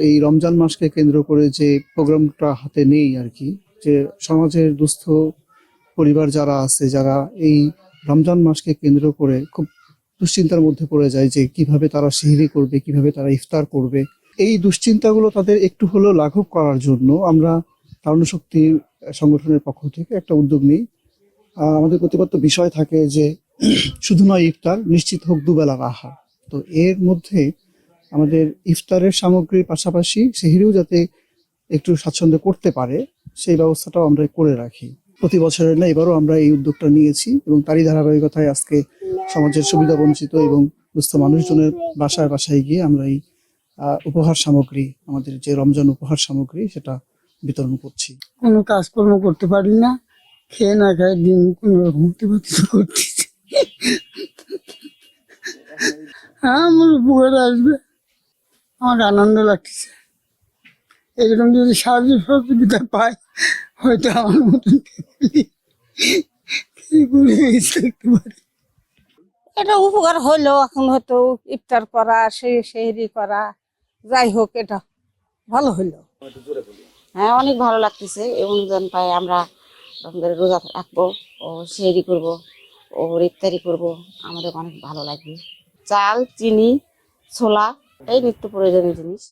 এই রমজান মাসকে কেন্দ্র করে যে প্রোগ্রামটা হাতে নেই আর কি, যে সমাজের দুস্থ পরিবার যারা আছে, যারা এই রমজান মাসকে কেন্দ্র করে খুব দুশ্চিন্তার মধ্যে পড়ে যায় যে কিভাবে তারা সেহরি করবে, কিভাবে তারা ইফতার করবে। এই দুশ্চিন্তাগুলো তাদের একটু হলেও লাঘব করার জন্য আমরা তারুণ্য শক্তি সংগঠনের পক্ষ থেকে একটা উদ্যোগ নিই। আমাদের প্রতিপাদ্য বিষয় থাকে যে শুধু নয় ইফতার, নিশ্চিত হোক দুবেলার আহার। তো এর মধ্যে আমাদের ইফতারের সামগ্রীর পাশাপাশি সেহরিও যাতে একটু স্বাচ্ছন্দ্যে করতে পারে সেই ব্যবস্থাটাও আমরা করে রাখি। প্রতি বছরের না এবারও আমরা এই উদ্যোগটা নিয়েছি এবং তারই ধারাবাহিকতায় আজকে সমাজের সুবিধা বঞ্চিত এবং দুস্থ মানুষজনের বাসায় বাসায় গিয়ে আমরা এই উপহার সামগ্রী, আমাদের যে রমজান উপহার সামগ্রী, সেটা বিতরণ করছি। কোনো কাজকর্ম করতে পারি না, খেয়ে না খায় দিন কোনো রকম অতিবাহিত করতেছি। হ্যাঁ, আমার উপকারে আসবে, আমার আনন্দ লাগতেছে। এরকম যদি সাহায্য সহযোগিতা পাই, হয়তো আমার মতন থাকতে পারে। এটা উপকার হলো, এখন হয়তো ইফতার করা, সেহরি করা, যাই হোক এটা ভালো হলো। হ্যাঁ, অনেক ভালো লাগতেছে। এবং রমজান পাই আমরা রমজানের রোজা রাখবো ও সেহরি করবো ও ইফতারি করবো, আমাদের অনেক ভালো লাগবে। চাল, চিনি, ছোলা, এই নিত্য প্রয়োজনীয় জিনিস।